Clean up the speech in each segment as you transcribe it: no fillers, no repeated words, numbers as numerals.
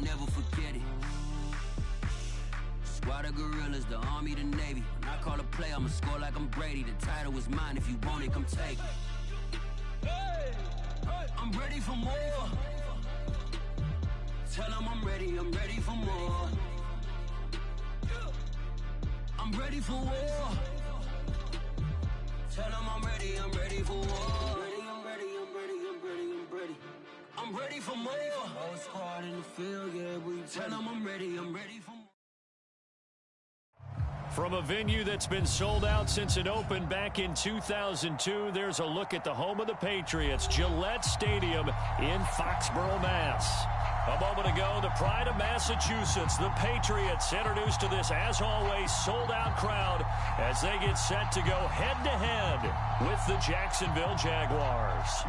never forget it. Squad of gorillas, the army, the navy. When I call a play, I'ma score like I'm Brady. The title is mine, if you want it, come take it. I'm ready for more. Tell them I'm ready for more. I'm ready for war. Tell them I'm ready for war. I'm ready for more. Whole squad in the field, yeah, we tell them I'm ready for more. From a venue that's been sold out since it opened back in 2002, there's a look at the home of the Patriots, Gillette Stadium in Foxborough, Mass. A moment ago, the pride of Massachusetts, the Patriots, introduced to this, as always, sold-out crowd as they get set to go head-to-head with the Jacksonville Jaguars.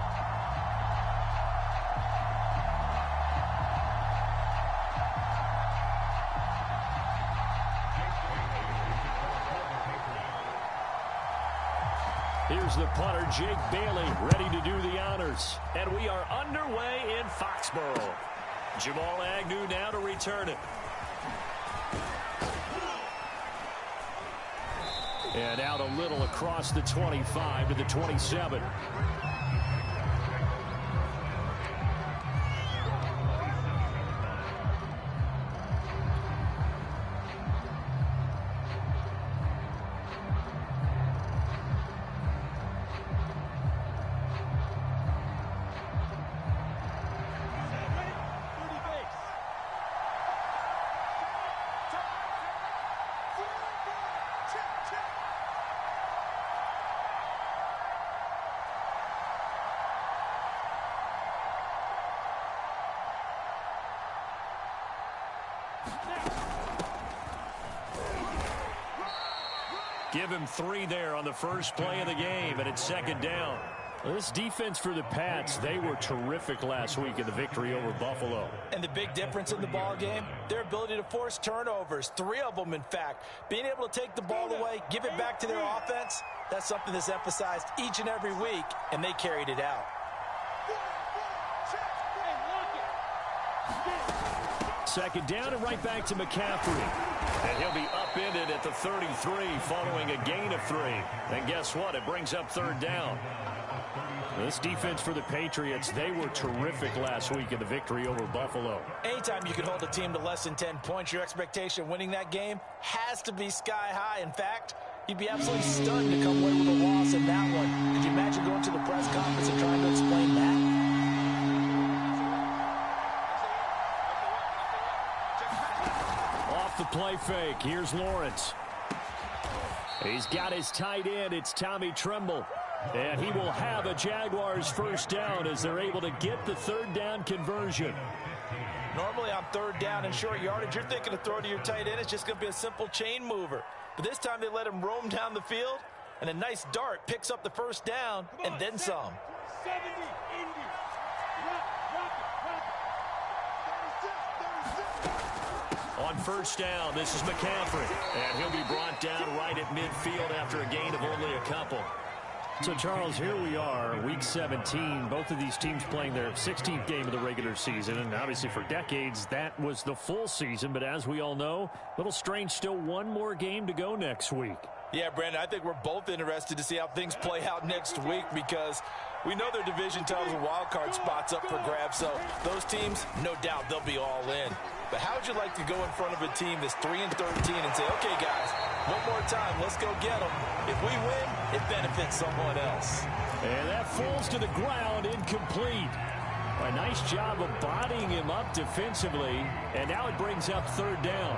Here's the punter, Jake Bailey, ready to do the honors. And we are underway in Foxborough. Jamal Agnew now to return it. And out a little across the 25 to the 27. Give him 3 there on the first play of the game, and it's second down. This defense for the Pats, they were terrific last week in the victory over Buffalo. And the big difference in the ball game, their ability to force turnovers, 3 of them in fact. Being able to take the ball away, give it back to their offense, that's something that's emphasized each and every week, and they carried it out. Second down and right back to McCaffrey. And he'll be upended at the 33 following a gain of 3. And guess what? It brings up third down. This defense for the Patriots, they were terrific last week in the victory over Buffalo. Anytime you can hold a team to less than 10 points, your expectation of winning that game has to be sky high. In fact, you'd be absolutely stunned to come away with a loss in that one. Could you imagine going to the press conference and trying to explain that? The play fake. Here's Lawrence. He's got his tight end. It's Tommy Tremble. And he will have a Jaguars first down as they're able to get the third down conversion. Normally on third down and short yardage, you're thinking to throw to your tight end. It's just going to be a simple chain mover. But this time they let him roam down the field, and a nice dart picks up the first down and then some. 70, Indy. On first down, this is McCaffrey. And he'll be brought down right at midfield after a gain of only a couple. So, Charles, here we are, Week 17. Both of these teams playing their 16th game of the regular season. And obviously for decades, that was the full season. But as we all know, a little strange, still one more game to go next week. Yeah, Brandon, I think we're both interested to see how things play out next week because we know their division titles and wild card spots up for grabs. So those teams, no doubt, they'll be all in. But how would you like to go in front of a team that's 3-13 and say, okay, guys, one more time, let's go get them. If we win, it benefits someone else. And that falls to the ground, incomplete. A nice job of bodying him up defensively, and now it brings up third down.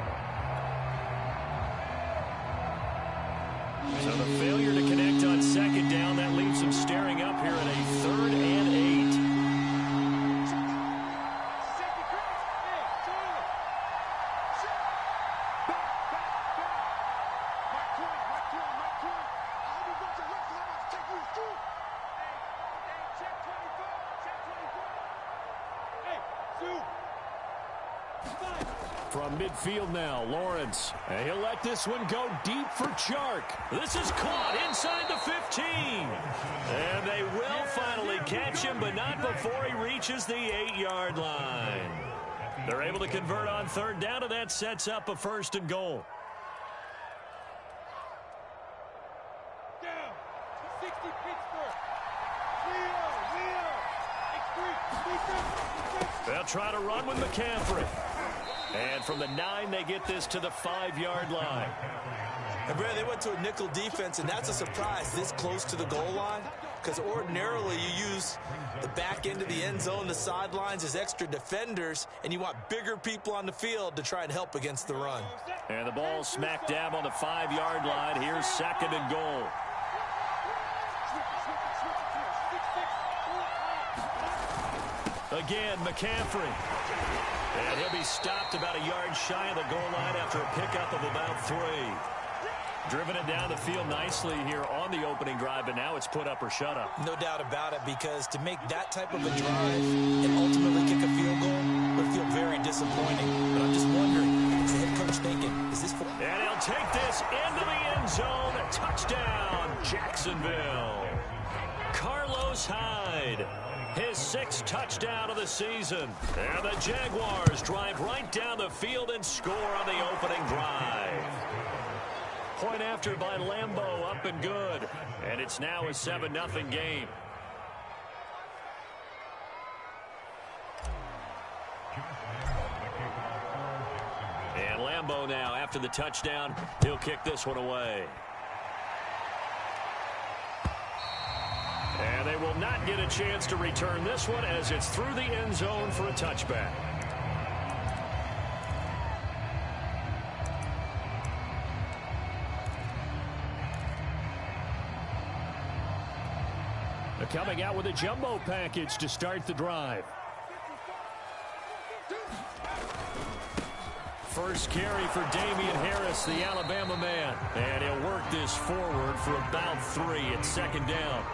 So the failure to connect on second down, that leaves him staring up here at a 3rd and 8. From midfield now, Lawrence. And he'll let this one go deep for Chark. This is caught inside the 15. And they will finally catch him, but not before he reaches the 8-yard line. They're able to convert on third down, and that sets up a 1st and goal. Down. 60 Pittsburgh. They'll try to run with McCaffrey. And from the 9, they get this to the 5-yard line. And Brad, they went to a nickel defense, and that's a surprise this close to the goal line, because ordinarily you use the back end of the end zone, the sidelines as extra defenders, and you want bigger people on the field to try and help against the run. And the ball smack dab on the 5-yard line. Here's 2nd and goal. Again, McCaffrey. And he'll be stopped about a yard shy of the goal line after a pickup of about 3. Driven it down the field nicely here on the opening drive, but now it's put up or shut up. No doubt about it, because to make that type of a drive and ultimately kick a field goal would feel very disappointing. But I'm just wondering, what's the head coach thinking? Is this for... And he'll take this into the end zone. Touchdown, Jacksonville. Carlos Hyde. His 6th touchdown of the season. And the Jaguars drive right down the field and score on the opening drive. Point after by Lambeau, up and good. And it's now a 7-0 game. And Lambeau now, after the touchdown, he'll kick this one away. And they will not get a chance to return this one as it's through the end zone for a touchback. They're coming out with a jumbo package to start the drive. First carry for Damian Harris, the Alabama man. And he'll work this forward for about 3 at 2nd down.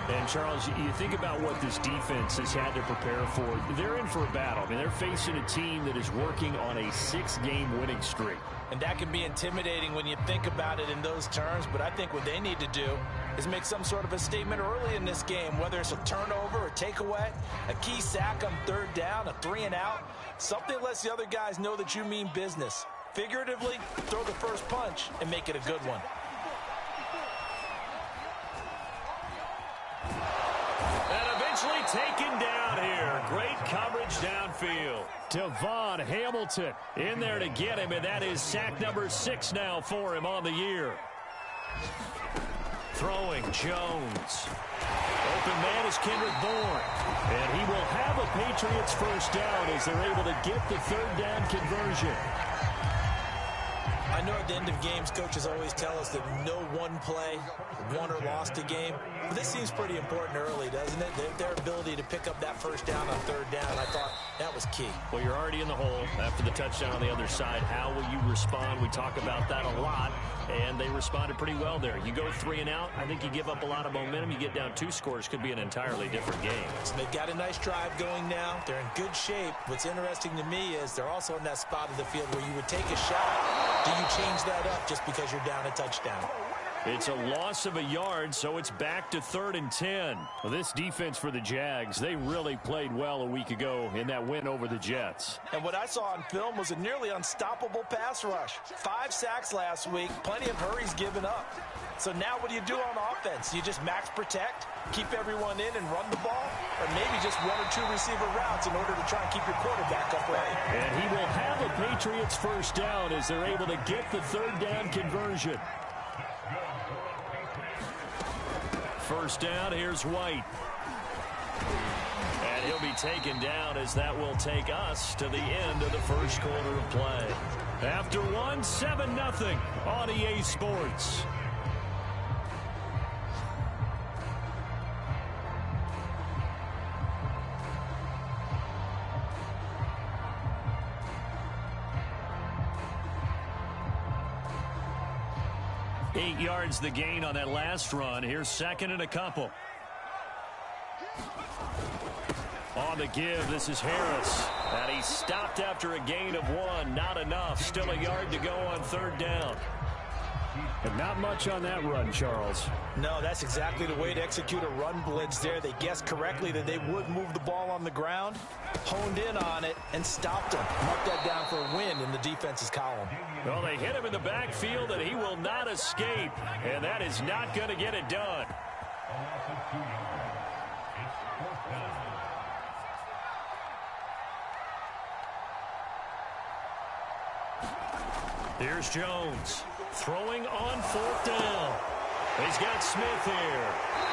And, Charles, you think about what this defense has had to prepare for. They're in for a battle. I mean, they're facing a team that is working on a 6-game winning streak. And that can be intimidating when you think about it in those terms, but I think what they need to do is make some sort of a statement early in this game, whether it's a turnover, a takeaway, a key sack on 3rd down, a 3-and-out, something that lets the other guys know that you mean business. Figuratively, throw the first punch and make it a good one. Taken down here. Great coverage downfield. Devon Hamilton in there to get him, and that is sack number 6 now for him on the year. Throwing Jones. Open man is Kendrick Bourne. And he will have a Patriots first down as they're able to get the 3rd down conversion. I know at the end of games, coaches always tell us that no one play won or lost a game. But this seems pretty important early, doesn't it? Their ability to pick up that first down on 3rd down, I thought that was key. Well, you're already in the hole after the touchdown on the other side. How will you respond? We talk about that a lot, and they responded pretty well there. You go 3 and out, I think you give up a lot of momentum. You get down 2 scores, could be an entirely different game. So they've got a nice drive going now. They're in good shape. What's interesting to me is they're also in that spot of the field where you would take a shot. Do you change that up just because you're down a touchdown? It's a loss of a yard, so it's back to 3rd and 10. Well, this defense for the Jags, they really played well a week ago in that win over the Jets. And what I saw on film was a nearly unstoppable pass rush. 5 sacks last week, plenty of hurries given up. So now what do you do on offense? You just max protect, keep everyone in and run the ball, or maybe just 1 or 2 receiver routes in order to try and keep your quarterback upright. And he will have a Patriots first down as they're able to get the 3rd down conversion. First down, here's White. And he'll be taken down as that will take us to the end of the first quarter of play. After 7-0 on EA Sports. Eight yards the gain on that last run. Here's 2nd and a couple. On the give, this is Harris. And he stopped after a gain of 1. Not enough. Still a yard to go on 3rd down. And not much on that run, Charles. No, that's exactly the way to execute a run blitz there. They guessed correctly that they would move the ball on the ground, honed in on it, and stopped them. Mark that down for a win in the defense's column. Well, they hit him in the backfield, and he will not escape. And that is not going to get it done. Here's Jones throwing on 4th down. He's got Smith here.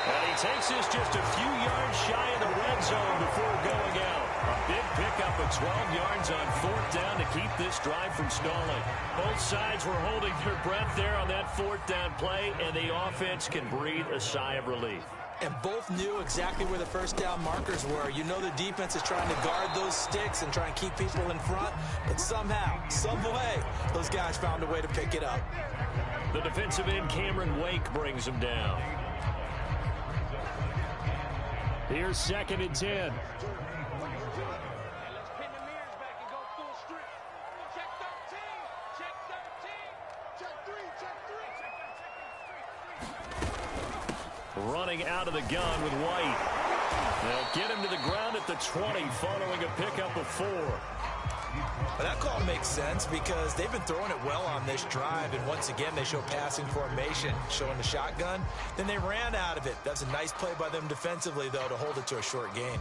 And he takes this just a few yards shy of the red zone before going out. A big pickup of 12 yards on 4th down to keep this drive from stalling. Both sides were holding their breath there on that 4th down play, and the offense can breathe a sigh of relief. And both knew exactly where the first down markers were. You know the defense is trying to guard those sticks and try and keep people in front. But somehow, some way, those guys found a way to pick it up. The defensive end, Cameron Wake, brings him down. Here's 2nd and 10. Running out of the gun with White. They'll get him to the ground at the 20 following a pickup of 4. But that call makes sense because they've been throwing it well on this drive, and once again they show passing formation, showing the shotgun. Then they ran out of it. That's a nice play by them defensively, though, to hold it to a short gain.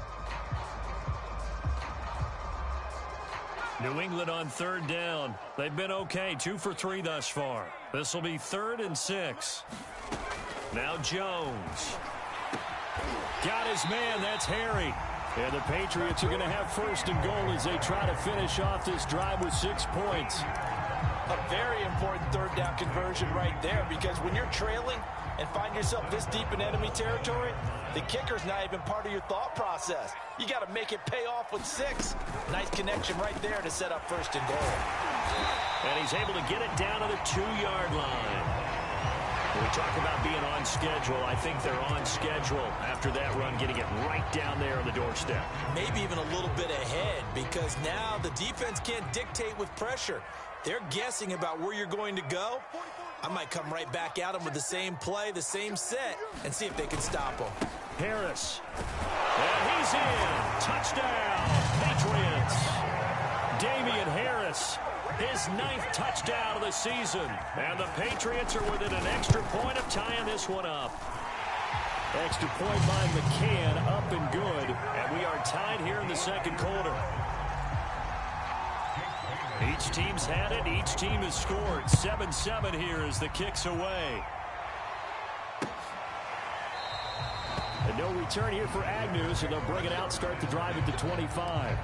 New England on 3rd down. They've been okay, 2 for 3 thus far. This will be 3rd and 6. Now Jones. Got his man, that's Harry. And the Patriots are going to have 1st and goal as they try to finish off this drive with 6 points. A very important 3rd down conversion right there, because when you're trailing and find yourself this deep in enemy territory, the kicker's not even part of your thought process. You got to make it pay off with 6. Nice connection right there to set up 1st and goal. And he's able to get it down to the 2-yard line. When we talk about being on schedule, I think they're on schedule after that run, getting it right down there on the doorstep. Maybe even a little bit ahead, because now the defense can't dictate with pressure. They're guessing about where you're going to go. I might come right back at them with the same play, the same set, and see if they can stop them. Harris. And he's in. Touchdown, Patriots. Damian Harris. His 9th touchdown of the season. And the Patriots are within an extra point of tying this one up. Extra point by McCann, up and good. And we are tied here in the 2nd quarter. Each team's had it. Each team has scored. 7-7 here as the kick's away. And no return here for Agnew, so they'll bring it out, start the drive at the 25.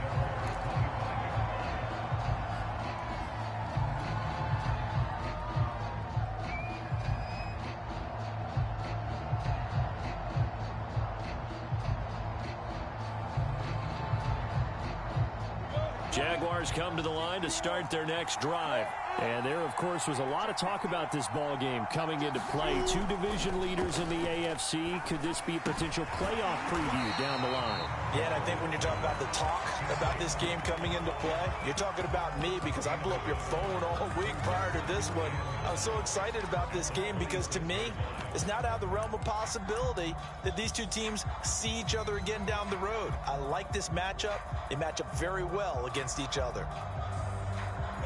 Jaguars come to the line to start their next drive. And there, of course, was a lot of talk about this ball game coming into play. 2 division leaders in the AFC. Could this be a potential playoff preview down the line? Yeah, and I think when you're talking about the talk about this game coming into play, you're talking about me, because I blew up your phone all week prior to this one. I'm so excited about this game because, to me, it's not out of the realm of possibility that these two teams see each other again down the road. I like this matchup. They match up very well against each other.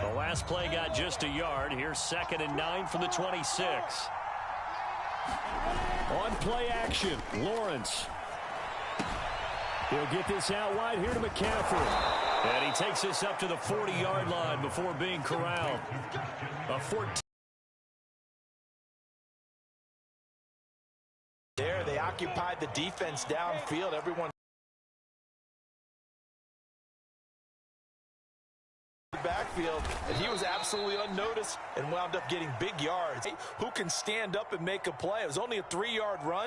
The last play got just a yard. Here's 2nd and 9 from the 26. On play action, Lawrence. He'll get this out wide here to McCaffrey. And he takes this up to the 40-yard line before being corralled. A 14. There, they occupied the defense downfield. Everyone backfield, and he was absolutely unnoticed and wound up getting big yards. Who can stand up and make a play? It was only a 3-yard run,